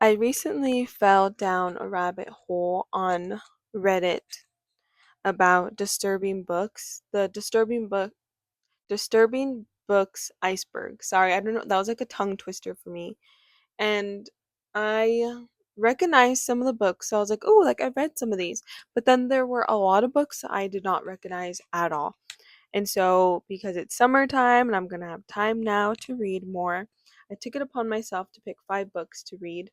I recently fell down a rabbit hole on Reddit about disturbing books. The disturbing books iceberg. Sorry, I don't know. That was like a tongue twister for me. And I recognized some of the books. So I was like, "Oh, like I've read some of these." But then there were a lot of books I did not recognize at all. And so because it's summertime and I'm going to have time now to read more, I took it upon myself to pick 5 books to read.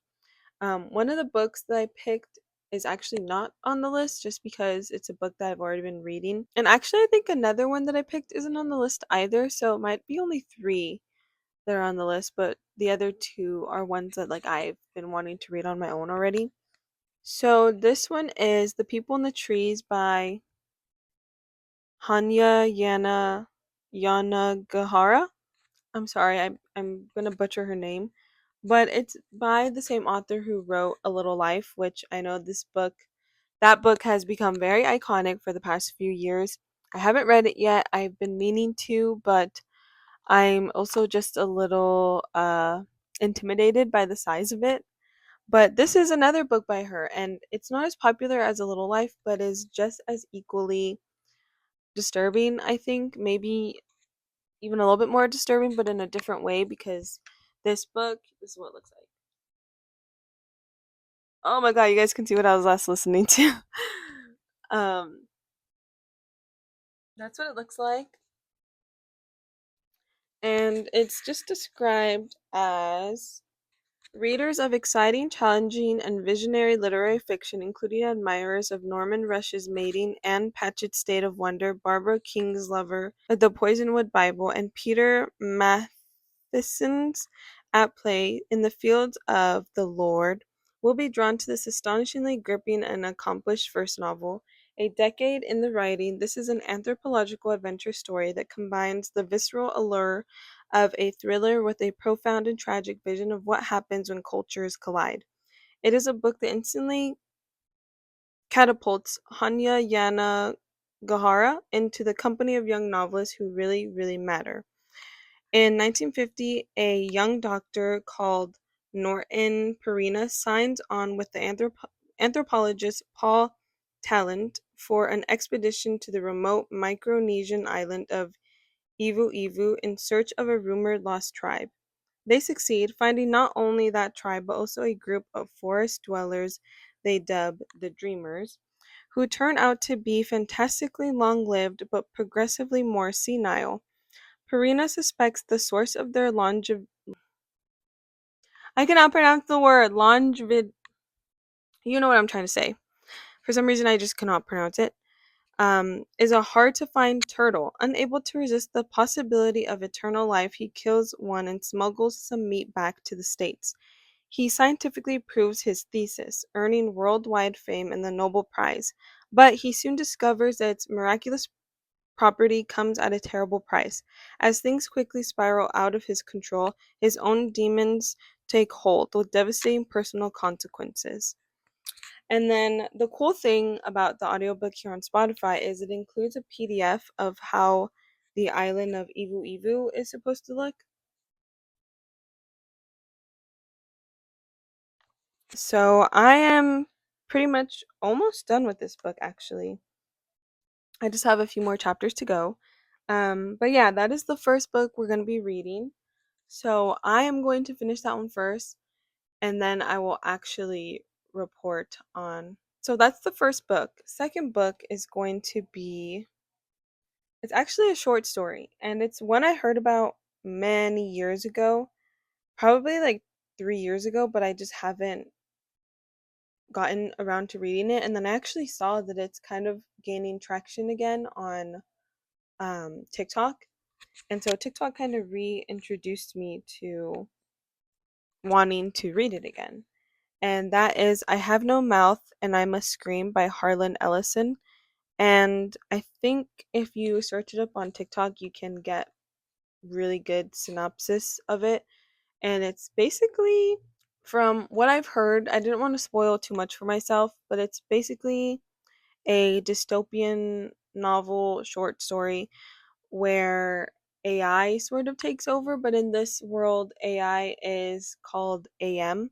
One of the books that I picked is actually not on the list just because it's a book that I've already been reading. And actually, I think another one that I picked isn't on the list either, so it might be only 3 that are on the list, but the other 2 are ones that like I've been wanting to read on my own already. So this one is The People in the Trees by Yanagihara. I'm sorry, I'm gonna butcher her name, but it's by the same author who wrote A Little Life, which I know that book has become very iconic for the past few years. I haven't read it yet. I've been meaning to, but I'm also just a little intimidated by the size of it. But this is another book by her, and it's not as popular as A Little Life, but is just as equally disturbing, I think. Maybe even a little bit more disturbing, but in a different way because this is what it looks like. Oh my god, you guys can see what I was last listening to. um, that's what it looks like. And it's just described as readers of exciting, challenging, and visionary literary fiction, including admirers of Norman Rush's Mating, Anne Patchett's State of Wonder, Barbara Kingsolver's The Poisonwood Bible, and Peter Matheson's At Play in the Fields of the Lord, will be drawn to this astonishingly gripping and accomplished first novel. A decade in the writing, this is an anthropological adventure story that combines the visceral allure of a thriller with a profound and tragic vision of what happens when cultures collide. It is a book that instantly catapults Hanya Yanagihara into the company of young novelists who really, really matter. In 1950, a young doctor called Norton Perina signs on with the anthropologist Paul Talent for an expedition to the remote Micronesian island of Ivu Ivu in search of a rumored lost tribe. They succeed, finding not only that tribe but also a group of forest dwellers they dub the Dreamers, who turn out to be fantastically long lived but progressively more senile. Perina suspects the source of their I cannot pronounce the word longevid. You know what I'm trying to say. For some reason, I just cannot pronounce it. Is a hard to find turtle. Unable to resist the possibility of eternal life, he kills one and smuggles some meat back to the States. He scientifically proves his thesis, earning worldwide fame and the Nobel Prize. But he soon discovers that its miraculous property comes at a terrible price. As things quickly spiral out of his control, his own demons take hold with devastating personal consequences. And then the cool thing about the audiobook here on Spotify is it includes a PDF of how the island of Ivu Ivu is supposed to look. So I am pretty much almost done with this book actually. I just have a few more chapters to go. But yeah, that is the first book we're going to be reading. So I am going to finish that one first and then I will actually report on. So that's the first book. Second book is going to be it's actually a short story and it's one I heard about many years ago, probably like 3 years ago, but I just haven't gotten around to reading it and then I actually saw that it's kind of gaining traction again on TikTok. And so TikTok kind of reintroduced me to wanting to read it again. And that is I Have No Mouth and I Must Scream by Harlan Ellison. And I think if you search it up on TikTok, you can get really good synopsis of it. And it's basically, from what I've heard, I didn't want to spoil too much for myself, but it's basically a dystopian novel short story where AI sort of takes over, but in this world, AI is called AM,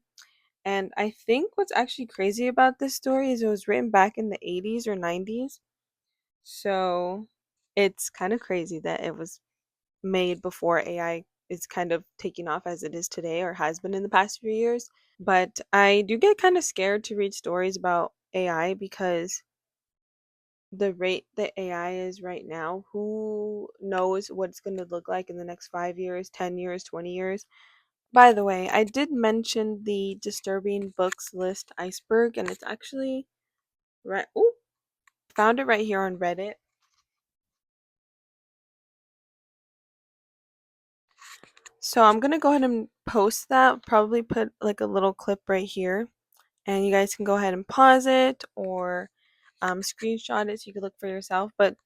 And I think what's actually crazy about this story is it was written back in the 80s or 90s. So it's kind of crazy that it was made before AI is kind of taking off as it is today or has been in the past few years. But I do get kind of scared to read stories about AI because the rate that AI is right now, who knows what it's going to look like in the next 5 years, 10 years, 20 years. By the way, I did mention the disturbing books list iceberg, and it's actually right. Oh, found it right here on Reddit. So I'm gonna go ahead and post that. Probably put like a little clip right here, and you guys can go ahead and pause it or screenshot it so you can look for yourself. But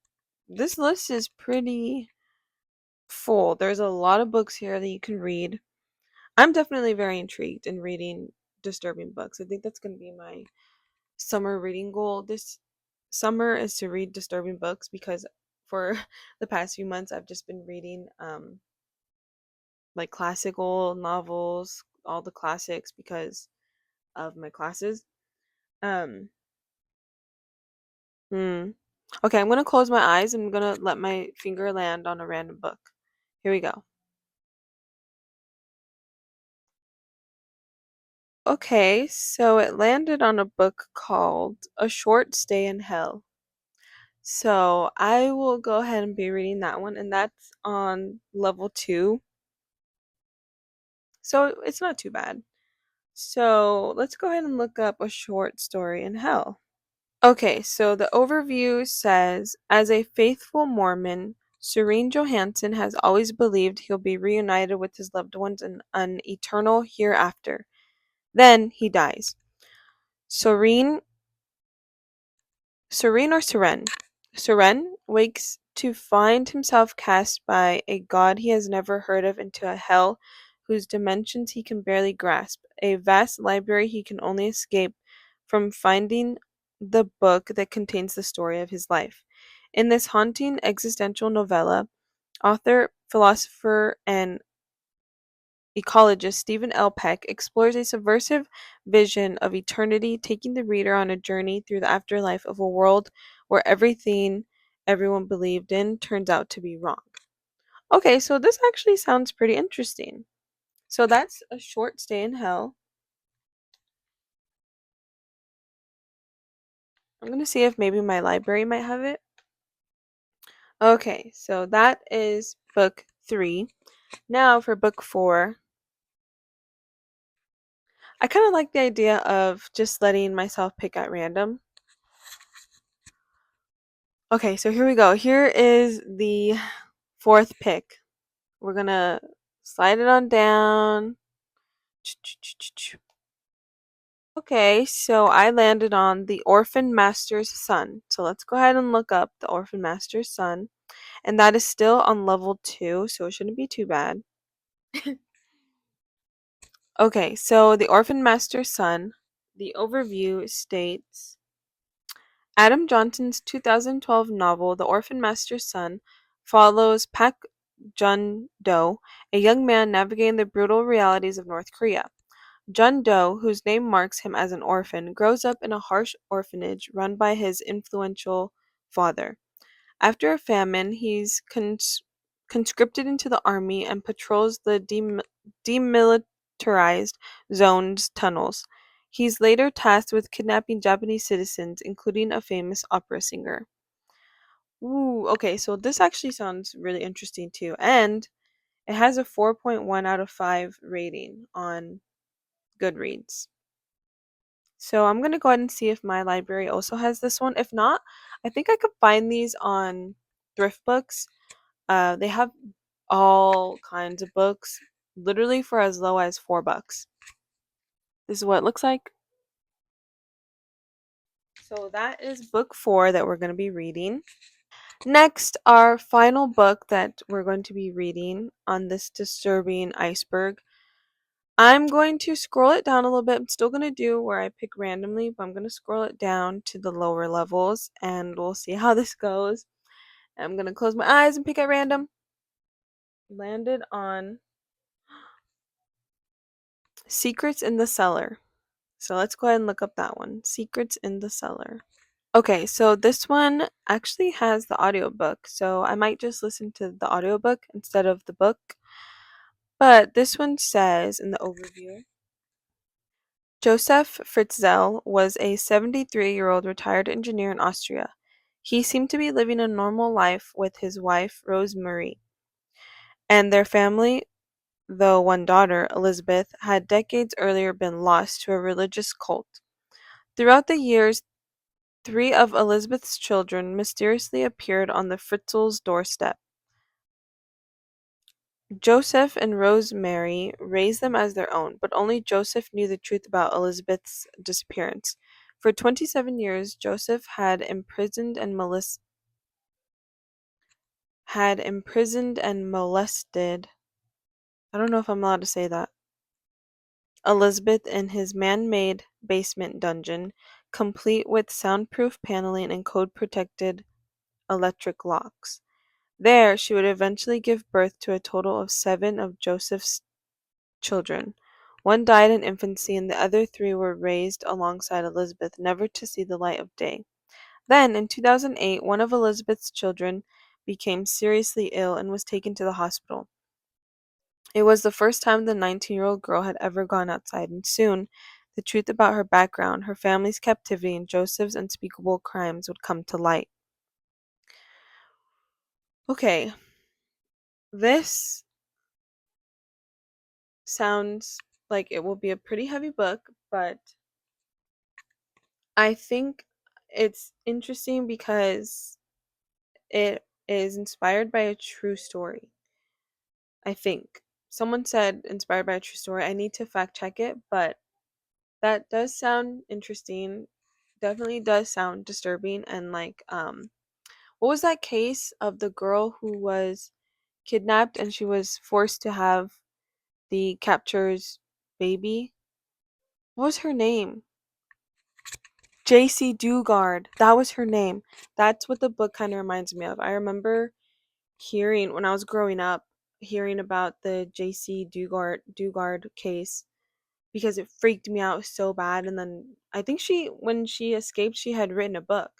this list is pretty full. There's a lot of books here that you can read. I'm definitely very intrigued in reading disturbing books. I think that's going to be my summer reading goal this summer is to read disturbing books because for the past few months I've just been reading like classical novels, all the classics because of my classes. Um hmm. Okay, I'm going to close my eyes and I'm going to let my finger land on a random book. Here we go. Okay, so it landed on a book called A Short Stay in Hell. So I will go ahead and be reading that one, and that's on level 2. So it's not too bad. So let's go ahead and look up A Short Story in Hell. Okay, so the overview says as a faithful Mormon, Serene Johansson has always believed he'll be reunited with his loved ones in an eternal hereafter. Then he dies. Serene Serene or Seren? Seren wakes to find himself cast by a god he has never heard of into a hell whose dimensions he can barely grasp, a vast library he can only escape from finding the book that contains the story of his life. In this haunting existential novella, author, philosopher, and ecologist Stephen L. Peck explores a subversive vision of eternity, taking the reader on a journey through the afterlife of a world where everything everyone believed in turns out to be wrong. Okay, so this actually sounds pretty interesting. So that's A Short Stay in Hell. I'm going to see if maybe my library might have it. Okay, so that is book 3. Now for book 4. I kind of like the idea of just letting myself pick at random. Okay, so here we go. Here is the 4th pick. We're gonna slide it on down. Okay, so I landed on the Orphan Master's Son. So let's go ahead and look up the Orphan Master's Son. And that is still on level 2, so it shouldn't be too bad. Okay, so the Orphan Master's Son, the overview states Adam Johnson's 2012 novel, The Orphan Master's Son, follows Pak Jun-do, a young man navigating the brutal realities of North Korea. Jun-do, whose name marks him as an orphan, grows up in a harsh orphanage run by his influential father. After a famine, he's conscripted into the army and patrols the demilitarized zone's tunnels. He's later tasked with kidnapping Japanese citizens, including a famous opera singer. Ooh, okay, so this actually sounds really interesting too. And it has a 4.1 out of 5 rating on Goodreads. So I'm going to go ahead and see if my library also has this one. If not, I think I could find these on Thrift Books. They have all kinds of books, literally for as low as $4. This is what it looks like. So that is book 4 that we're going to be reading. Next, our final book that we're going to be reading on this disturbing iceberg. I'm going to scroll it down a little bit. I'm still going to do where I pick randomly, but I'm going to scroll it down to the lower levels and we'll see how this goes. I'm going to close my eyes and pick at random. Landed on Secrets in the Cellar. So let's go ahead and look up that one. Secrets in the Cellar. Okay, so this one actually has the audiobook, so I might just listen to the audiobook instead of the book. But this one says in the overview, Joseph Fritzl was a 73-year-old retired engineer in Austria. He seemed to be living a normal life with his wife, Rosemarie, and their family, though one daughter, Elizabeth, had decades earlier been lost to a religious cult. Throughout the years, 3 of Elizabeth's children mysteriously appeared on the Fritzls' doorstep. Joseph and Rosemary raised them as their own, but only Joseph knew the truth about Elizabeth's disappearance. For 27 years, Joseph had imprisoned and molested. I don't know if I'm allowed to say that. Elizabeth in his man-made basement dungeon, complete with soundproof paneling and code-protected electric locks. There, she would eventually give birth to a total of 7 of Joseph's children. One died in infancy, and the other 3 were raised alongside Elizabeth, never to see the light of day. Then, in 2008, one of Elizabeth's children became seriously ill and was taken to the hospital. It was the first time the 19-year-old girl had ever gone outside, and soon, the truth about her background, her family's captivity, and Joseph's unspeakable crimes would come to light. Okay, this sounds like it will be a pretty heavy book, but I think it's interesting because it is inspired by a true story. I think. Someone said inspired by a true story. I need to fact check it, but that does sound interesting. Definitely does sound disturbing and like what was that case of the girl who was kidnapped and she was forced to have the captor's baby? What was her name? JC Dugard. That was her name. That's what the book kind of reminds me of. I remember hearing when I was growing up, hearing about the JC Dugard case because it freaked me out so bad. And then I think when she escaped, she had written a book.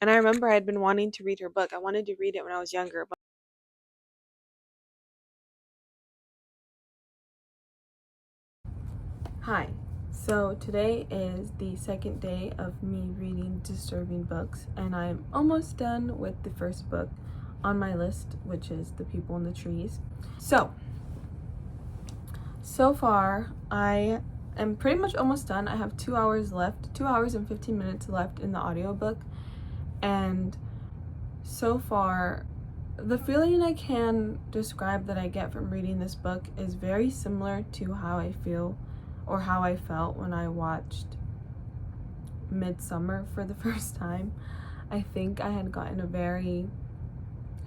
And I remember I had been wanting to read her book. I wanted to read it when I was younger. But hi. So today is the second day of me reading disturbing books, and I'm almost done with the first book on my list, which is The People in the Trees. So far, I am pretty much almost done. I have 2 hours left, 2 hours and 15 minutes left in the audiobook. And so far, the feeling I can describe that I get from reading this book is very similar to how I feel or how I felt when I watched Midsummer for the first time. I think I had gotten a very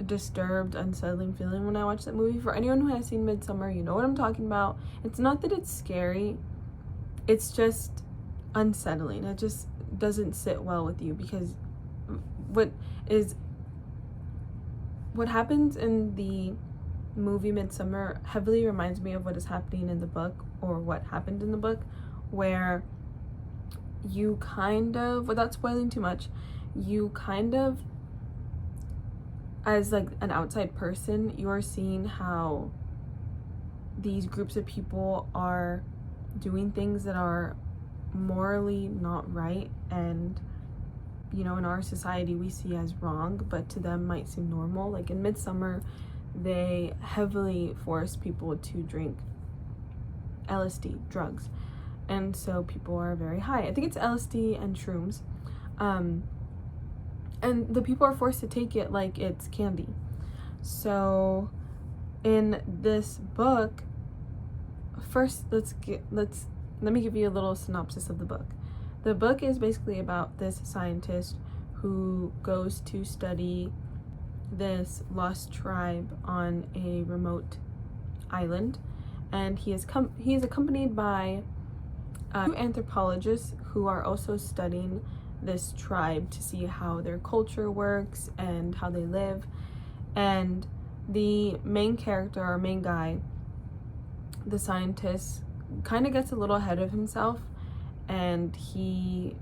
disturbed, unsettling feeling when I watched that movie. For anyone who has seen Midsummer, you know what I'm talking about. It's not that it's scary, it's just unsettling. It just doesn't sit well with you because what happens in the movie Midsummer heavily reminds me of what is happening in the book, or what happened in the book, where you kind of, without spoiling too much, you kind of, as like an outside person, you are seeing how these groups of people are doing things that are morally not right, and you know, in our society we see as wrong, but to them might seem normal. Like in Midsummer, they heavily force people to drink LSD, drugs, and so people are very high. I think it's LSD and shrooms, and the people are forced to take it like it's candy. So in this book, first let me give you a little synopsis of the book. The book is basically about this scientist who goes to study this lost tribe on a remote island, and he is accompanied by 2 anthropologists who are also studying this tribe to see how their culture works and how they live. And the main character, our main guy, the scientist, kind of gets a little ahead of himself and he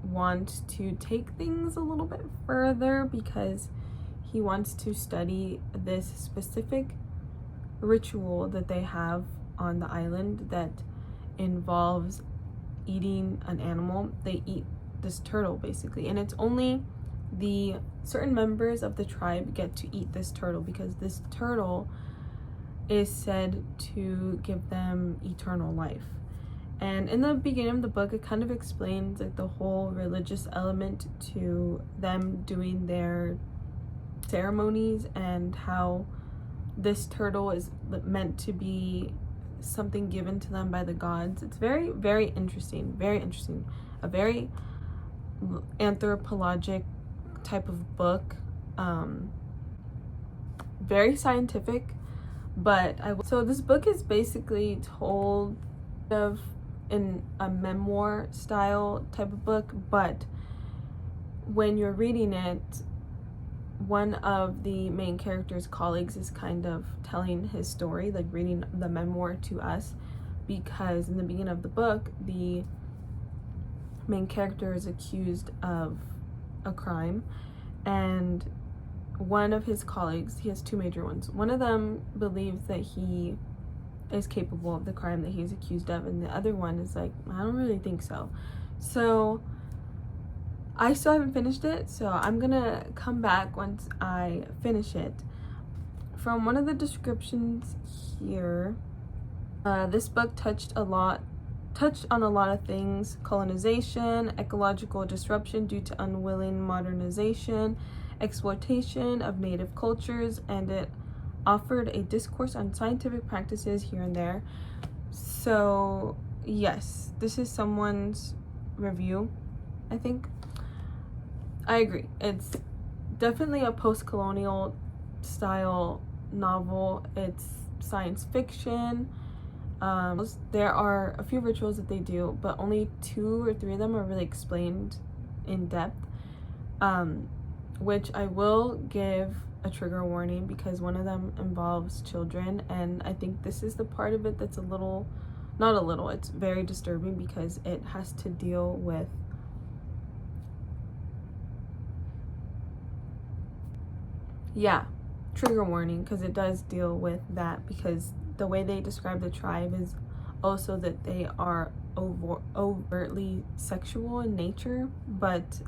wants to take things a little bit further because he wants to study this specific ritual that they have on the island that involves eating an animal. They eat this turtle basically, and it's only the certain members of the tribe get to eat this turtle because this turtle is said to give them eternal life. And in the beginning of the book, it kind of explains like the whole religious element to them doing their ceremonies and how this turtle is meant to be something given to them by the gods. It's very, very interesting. Very interesting. A very anthropologic type of book. Very scientific, but so this book is basically told of in a memoir style type of book, but when you're reading it, one of the main character's colleagues is kind of telling his story, like reading the memoir to us, because in the beginning of the book, the main character is accused of a crime, and one of his colleagues, he has two major ones, one of them believes that he is capable of the crime that he's accused of, and the other one is like, I don't really think so. So I still haven't finished it, so I'm gonna come back once I finish it. From one of the descriptions here, this book touched on a lot of things: colonization, ecological disruption due to unwilling modernization, exploitation of native cultures, and it offered a discourse on scientific practices here and there. So yes, this is someone's review, I think. I agree. It's definitely a post-colonial style novel. It's science fiction. There are a few rituals that they do, but only 2 or 3 of them are really explained in depth, which I will give a trigger warning because one of them involves children, and I think this is the part of it that's a little, not a little, it's very disturbing because it has to deal with trigger warning, because it does deal with that, because the way they describe the tribe is also that they are overtly sexual in nature, but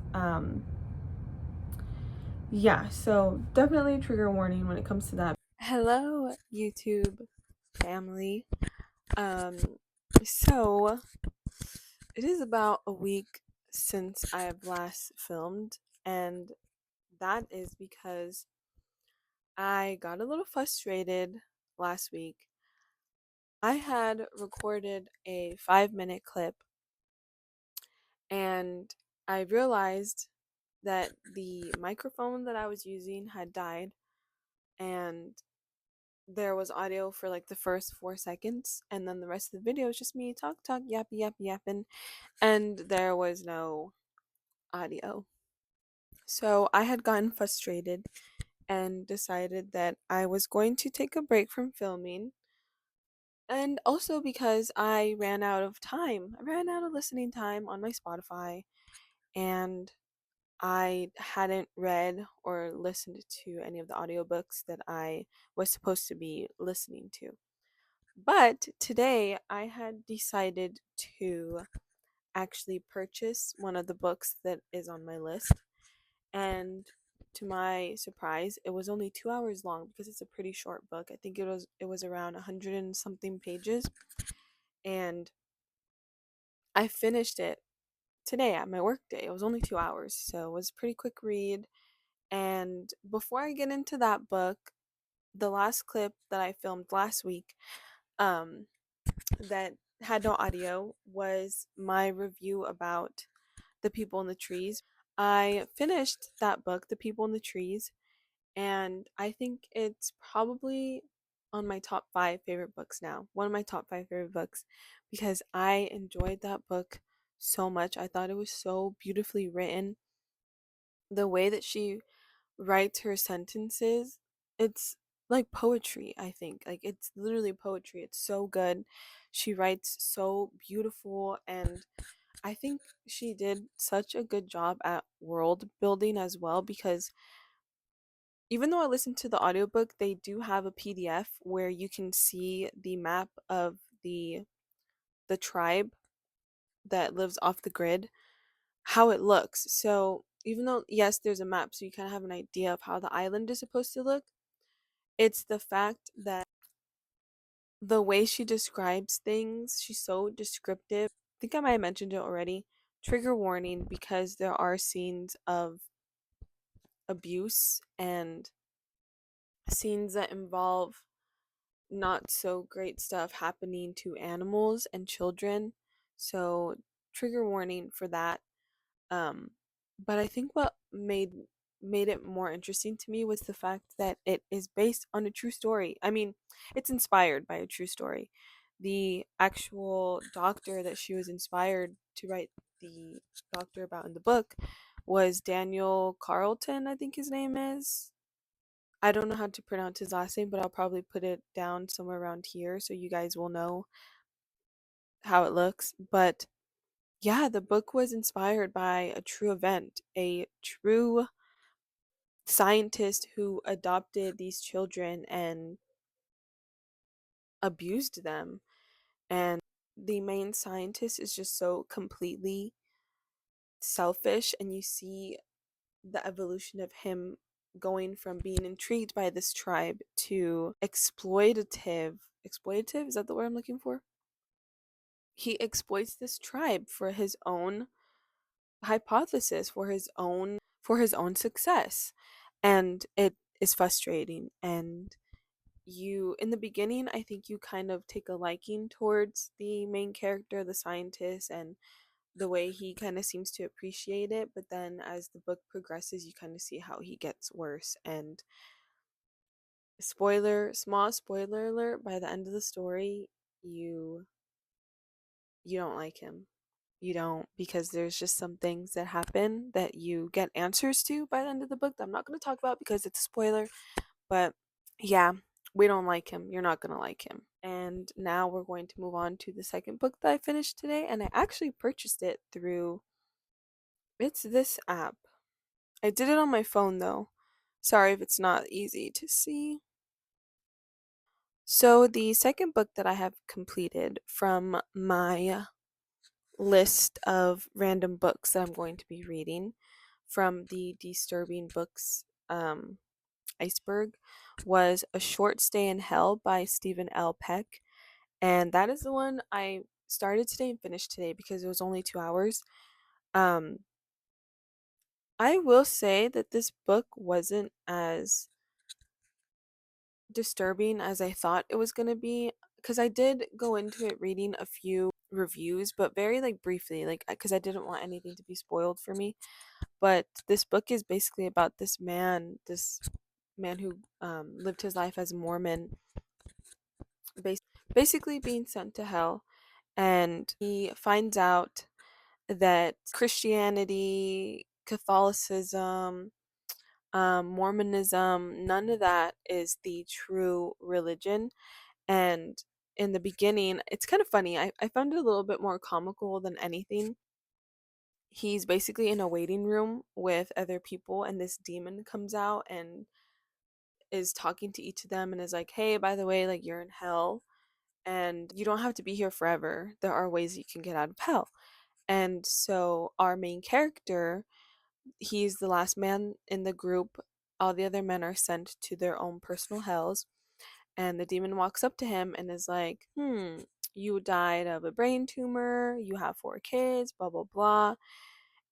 so definitely a trigger warning when it comes to that. Hello, YouTube family. So it is about a week since I have last filmed, and that is because I got a little frustrated last week. I had recorded a 5-minute clip, and I realized that the microphone that I was using had died, and there was audio for like the first 4 seconds, and then the rest of the video was just me talk, yapping, and there was no audio. So I had gotten frustrated and decided that I was going to take a break from filming. And also because I ran out of time. I ran out of listening time on my Spotify, and I hadn't read or listened to any of the audiobooks that I was supposed to be listening to. But today I had decided to actually purchase one of the books that is on my list, and to my surprise, it was only 2 hours long because it's a pretty short book. I think it was around 100 and something pages, and I finished it today at my work day. It was only 2 hours, so it was a pretty quick read. And before I get into that book, the last clip that I filmed last week, um that had no audio, was my review about The People in the Trees. I finished that book, The People in the Trees, and I think it's probably on my top 5 favorite books now. One of my top 5 favorite books, because I enjoyed that book so much. I thought it was so beautifully written. The way that she writes her sentences, it's like poetry, I think. Like, it's literally poetry. It's so good. She writes so beautiful, and I think she did such a good job at world building as well, because even though I listened to the audiobook, they do have a PDF where you can see the map of the tribe that lives off the grid, how it looks. So even though yes, there's a map, so you kind of have an idea of how the island is supposed to look, it's the fact that the way she describes things, she's so descriptive. I think I might have mentioned it already. Trigger warning, because there are scenes of abuse and scenes that involve not so great stuff happening to animals and children. So, trigger warning for that. Um, but I think what made it more interesting to me was the fact that it is based on a true story. I mean, it's inspired by a true story. The actual doctor that she was inspired to write the doctor about in the book was Daniel Carlton, I think his name is. I don't know how to pronounce his last name, but I'll probably put it down somewhere around here so you guys will know how it looks. But yeah, the book was inspired by a true event, a true scientist who adopted these children and abused them. And the main scientist is just so completely selfish, and you see the evolution of him going from being intrigued by this tribe to exploitative, is that the word I'm looking for? He exploits this tribe for his own hypothesis, for his own success. And it is frustrating. And you, in the beginning, I think you kind of take a liking towards the main character, the scientist, and the way he kind of seems to appreciate it. But then as the book progresses, you kind of see how he gets worse. And small spoiler alert, by the end of the story, you you don't like him. You don't, because there's just some things that happen that you get answers to by the end of the book that I'm not going to talk about because it's a spoiler. But yeah, we don't like him. You're not going to like him. And now we're going to move on to the second book that I finished today. And I actually purchased it through, it's this app. I did it on my phone though. Sorry if it's not easy to see. So, the second book that I have completed from my list of random books that I'm going to be reading from the Disturbing Books iceberg was A Short Stay in Hell by Stephen L. Peck. And that is the one I started today and finished today because it was only 2 hours. Um, I will say that this book wasn't as disturbing as I thought it was going to be, because I did go into it reading a few reviews, but very like briefly, like because I didn't want anything to be spoiled for me. But this book is basically about this man who lived his life as a Mormon, basically being sent to hell, and he finds out that Christianity, Catholicism, Mormonism, none of that is the true religion. And in the beginning, it's kind of funny. I found it a little bit more comical than anything. He's basically in a waiting room with other people, and this demon comes out and is talking to each of them and is like, hey, by the way, like, you're in hell and you don't have to be here forever. There are ways you can get out of hell. And so our main character, he's the last man in the group. All the other men are sent to their own personal hells. And the demon walks up to him and is like, you died of a brain tumor, you have 4 kids, blah, blah, blah.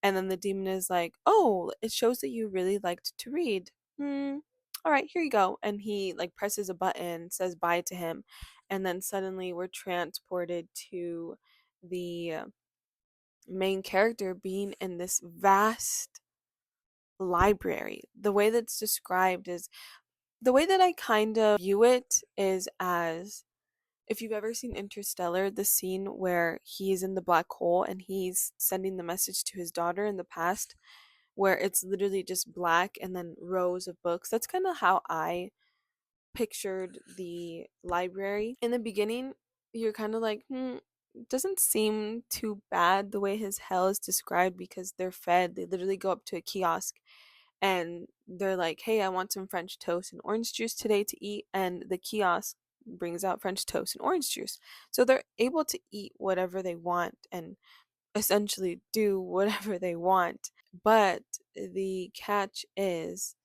And then the demon is like, oh, it shows that you really liked to read. All right, here you go. And he like presses a button, says bye to him. And then suddenly we're transported to the main character being in this vast library. The way that's described is, the way that I kind of view it is as, if you've ever seen Interstellar, the scene where he's in the black hole and he's sending the message to his daughter in the past, where it's literally just black and then rows of books. That's kind of how I pictured the library. In the beginning, you're kind of like, doesn't seem too bad the way his hell is described because they're fed. They literally go up to a kiosk and they're like, "Hey, I want some French toast and orange juice today to eat," and the kiosk brings out French toast and orange juice. So they're able to eat whatever they want and essentially do whatever they want. But the catch is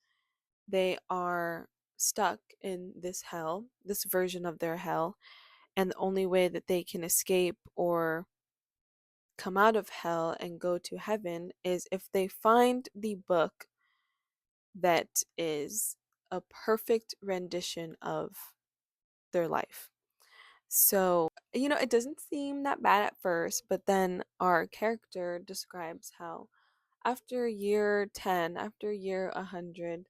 they are stuck in this hell, this version of their hell, and the only way that they can escape or come out of hell and go to heaven is if they find the book that is a perfect rendition of their life. So, it doesn't seem that bad at first, but then our character describes how after year 10, after year 100,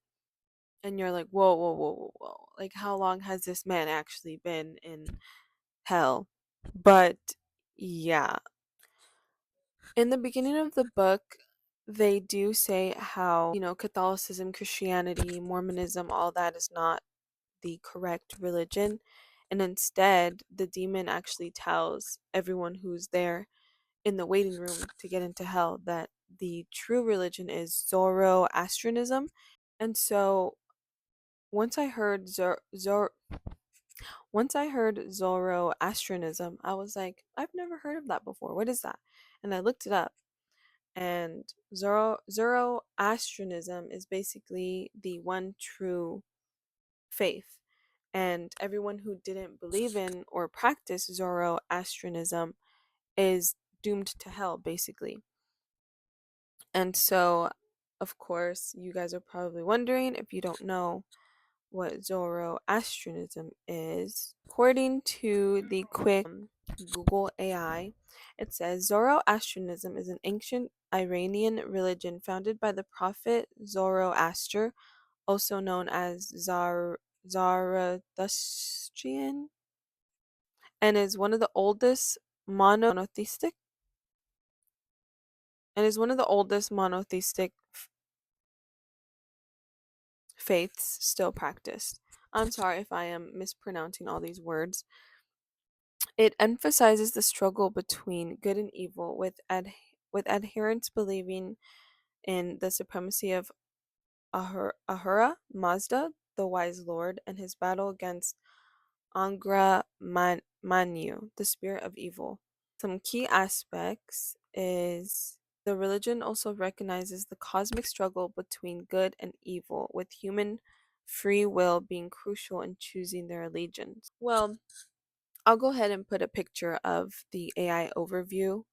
and you're like, whoa, whoa, whoa, whoa, whoa. Like, how long has this man actually been in hell? But yeah, in the beginning of the book, they do say how, Catholicism, Christianity, Mormonism, all that is not the correct religion. And instead, the demon actually tells everyone who's there in the waiting room to get into hell that the true religion is Zoroastrianism. And so once I heard once I heard Zoroastrianism, I was like, I've never heard of that before. What is that? And I looked it up. And Zoroastrianism is basically the one true faith. And everyone who didn't believe in or practice Zoroastrianism is doomed to hell, basically. And so, of course, you guys are probably wondering if you don't know what Zoroastrianism is. According to the quick Google AI, it says Zoroastrianism is an ancient Iranian religion founded by the prophet Zoroaster, also known as Zarathustrian, and is one of the oldest monotheistic faiths still practiced. I'm sorry if I am mispronouncing all these words. It emphasizes the struggle between good and evil, with adherents believing in the supremacy of Ahura Mazda, the wise lord, and his battle against Manu, the spirit of evil. Some key aspects is the religion also recognizes the cosmic struggle between good and evil, with human free will being crucial in choosing their allegiance. Well, I'll go ahead and put a picture of the AI overview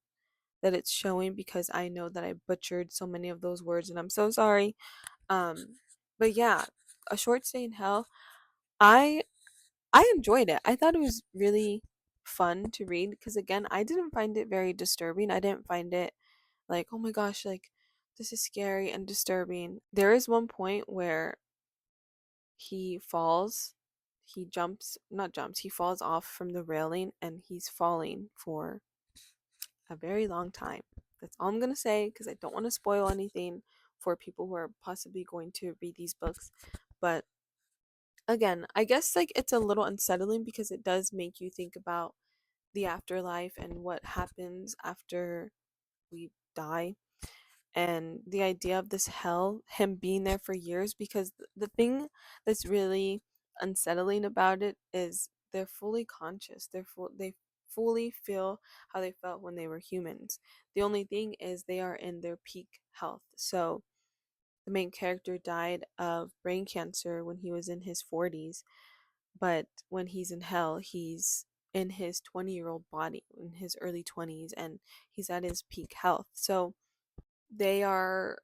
that it's showing because I know that I butchered so many of those words and I'm so sorry. But yeah, A Short Stay in Hell. I I enjoyed it. I thought it was really fun to read because again, I didn't find it very disturbing. I didn't find it like, oh my gosh, like this is scary and disturbing. There is one point where he falls, he jumps, not jumps, he falls off from the railing and he's falling for a very long time. That's all I'm going to say because I don't want to spoil anything for people who are possibly going to read these books. But again, I guess like it's a little unsettling because it does make you think about the afterlife and what happens after we die, and the idea of this hell, him being there for years, because the thing that's really unsettling about it is they're fully conscious. They fully feel how they felt when they were humans. The only thing is they are in their peak health. So the main character died of brain cancer when he was in his 40s, but when he's in hell, he's in his 20-year-old body, in his early 20s, and he's at his peak health. So they are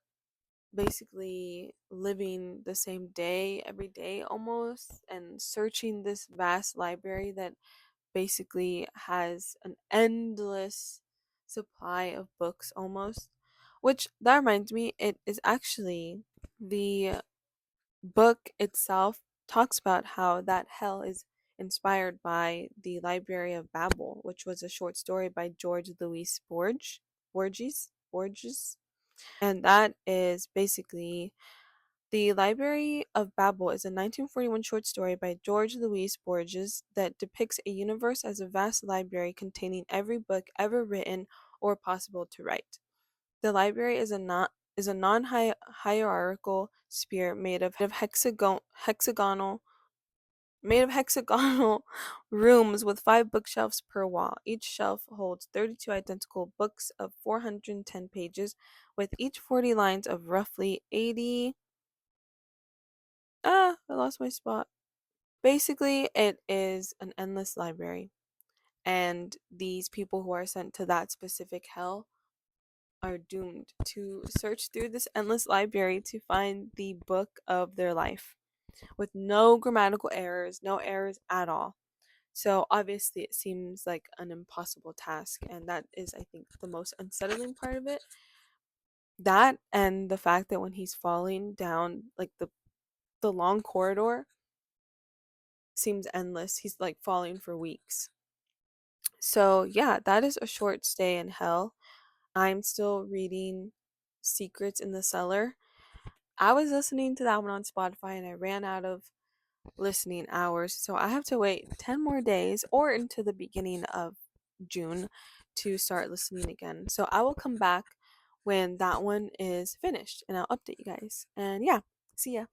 basically living the same day every day almost and searching this vast library that basically has an endless supply of books almost, which that reminds me, it is actually the book itself talks about how that hell is inspired by the Library of Babel, which was a short story by George Louis Borges, and that is basically The Library of Babel is a 1941 short story by George Louis Borges that depicts a universe as a vast library containing every book ever written or possible to write. The library is a non-hierarchical sphere made of hexagonal rooms with 5 bookshelves per wall. Each shelf holds 32 identical books of 410 pages, with each 40 lines of roughly 80. I lost my spot. Basically, it is an endless library, and these people who are sent to that specific hell are doomed to search through this endless library to find the book of their life with no grammatical errors, no errors at all. So obviously, it seems like an impossible task, and that is, I think, the most unsettling part of it. That and the fact that when he's falling down, like the long corridor seems endless. He's like falling for weeks. So yeah, that is a short stay in hell. I'm still reading Secrets in the Cellar. I was listening to that one on Spotify and I ran out of listening hours. So I have to wait 10 more days or into the beginning of June to start listening again. So I will come back when that one is finished and I'll update you guys. And yeah, see ya.